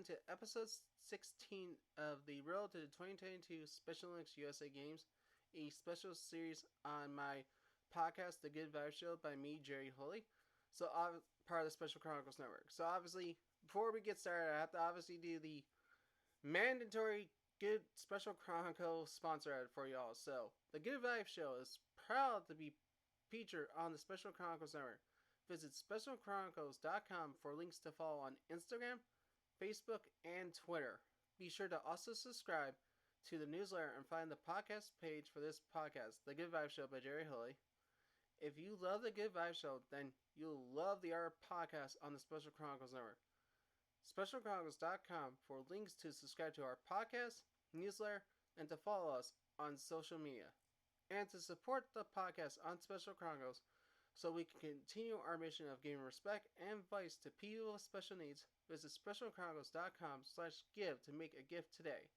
on to episode 16 of the Road to the 2022 Special Olympics USA Games, a special series on my podcast, The Good Vibe Show, by me, Jerry Holy. So, part of the Special Chronicles Network. So, obviously, before we get started, I have to obviously do the mandatory Good Special Chronicles sponsor ad for y'all. So, The Good Vibe Show is proud to be featured on the Special Chronicles Network. Visit specialchronicles.com for links to follow on Instagram, Facebook, and Twitter. Be sure to also subscribe to the newsletter and find the podcast page for this podcast, The Good Vibe Show by Jerry Holley. If you love The Good Vibe Show, then you'll love the other podcast on the Special Chronicles Network. SpecialChronicles.com for links to subscribe to our podcast, newsletter, and to follow us on social media. And to support the podcast on Special Chronicles, so we can continue our mission of giving respect and advice to people with special needs, visit specialchronicles.com/give to make a gift today.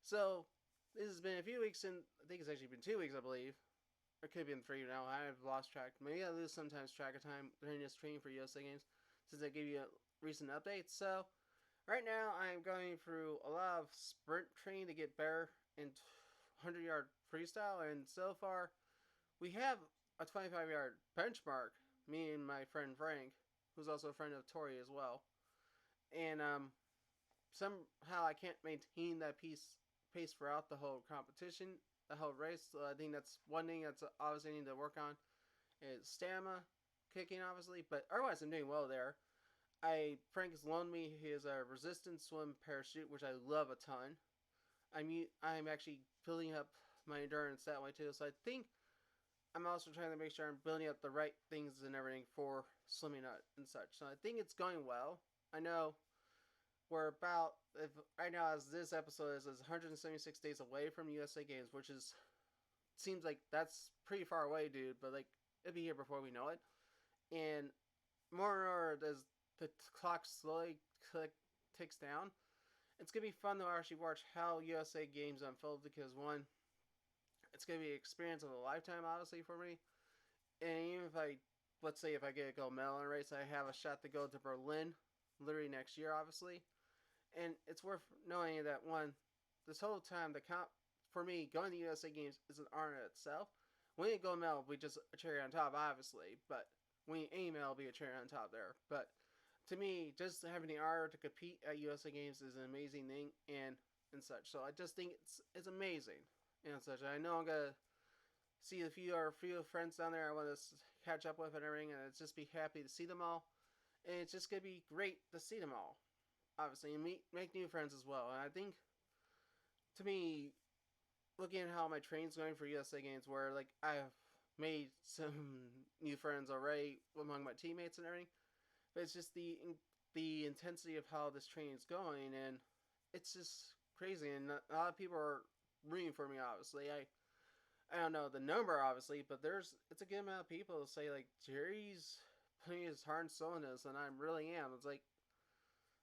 So, this has been a few weeks, and I think it's actually been 2 weeks, I believe. Or it could have been 3 now. I've lost track. Maybe I lose sometimes track of time during this training for USA Games, since I gave you a recent update. So, right now, I'm going through a lot of sprint training to get better in 100-yard freestyle, and so far, we have a 25-yard benchmark, me and my friend Frank, who's also a friend of Tori as well. And somehow I can't maintain that pace throughout the whole competition, the whole race. So I think that's one thing that's obviously I need to work on is stamina, kicking obviously, but otherwise I'm doing well there. Frank has loaned me his resistance swim parachute, which I love a ton. I'm actually building up my endurance that way too, so I think I'm also trying to make sure I'm building up the right things and everything for swimming and such. So I think it's going well. I know we're about, right now as this episode is 176 days away from USA Games, which seems like that's pretty far away, dude, but like it'll be here before we know it. And more and more as the clock slowly ticks down, it's going to be fun to actually watch how USA Games unfold because one, it's going to be an experience of a lifetime, obviously, for me. And even if let's say if I get a gold medal in a race, I have a shot to go to Berlin, literally next year, obviously. And it's worth knowing that, one, this whole time, for me, going to the USA Games is an honor in itself. Winning a gold medal will be just a cherry on top, obviously, but winning any medal will be a cherry on top there. But to me, just having the honor to compete at USA Games is an amazing thing and such. So I just think it's amazing. And such. I know I'm gonna see a few friends down there I want to catch up with and everything, and it's just be happy to see them all. And it's just gonna be great to see them all, obviously, and make new friends as well. And I think, to me, looking at how my training's going for USA Games, where like I've made some new friends already among my teammates and everything, but it's just the intensity of how this training is going, and it's just crazy. And a lot of people are rooting for me, obviously. I don't know the number, obviously, but it's a good amount of people who say like Jerry's putting his heart and soul in this, and I really am. It's like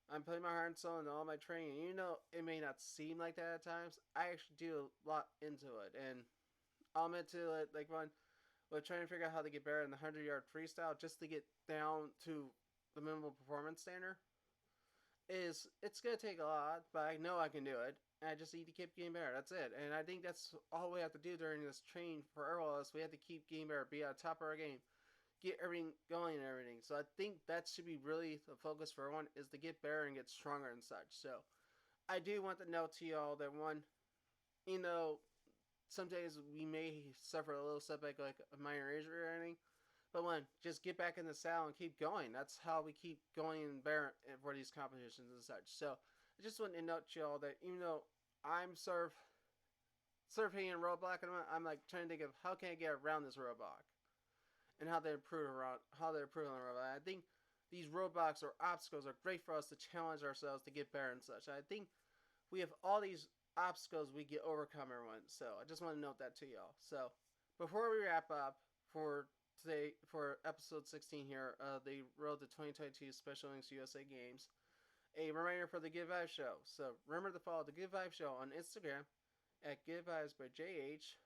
I'm putting my heart and soul into all my training. You know, it may not seem like that at times. I actually do a lot into it, and I'll admit to it. Like when we're trying to figure out how to get better in the 100-yard freestyle, just to get down to the minimum performance standard, it's gonna take a lot, but I know I can do it. I just need to keep getting better. That's it. And I think that's all we have to do during this training for all of us. We have to keep getting better, be on top of our game, get everything going and everything. So I think that should be really the focus for everyone is to get better and get stronger and such. So I do want to note to y'all that one, you know, some days we may suffer a little setback like a minor injury or anything. But one, just get back in the saddle and keep going. That's how we keep going and better for these competitions and such. So I just want to note to y'all that even though I'm surfing in roadblock, and I'm like trying to think of how can I get around this roadblock, and how they improve on the roadblock. I think these roadblocks or obstacles are great for us to challenge ourselves to get better and such. I think we have all these obstacles we can overcome, everyone. So I just want to note that to y'all. So before we wrap up for today for episode 16 here of the Road to 2022 Special Olympics USA Games, a reminder for the Good Vibes Show. So remember to follow the Good Vibes Show on Instagram at Good Vibes by JH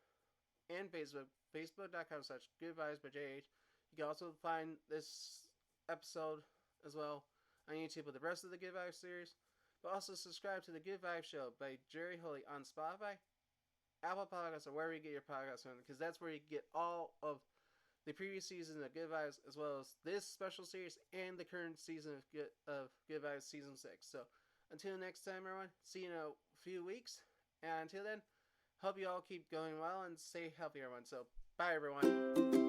and Facebook, facebook.com/Good Vibes by JH. You can also find this episode as well on YouTube with the rest of the Good Vibes series. But also subscribe to the Good Vibes Show by Jerry Holy on Spotify, Apple Podcasts, or wherever you get your podcasts from, because that's where you get all of the previous season of Good Vibes, as well as this special series and the current season of Good Vibes Season 6. So until next time, everyone, see you in a few weeks. And until then, hope you all keep going well and stay healthy, everyone. So bye, everyone.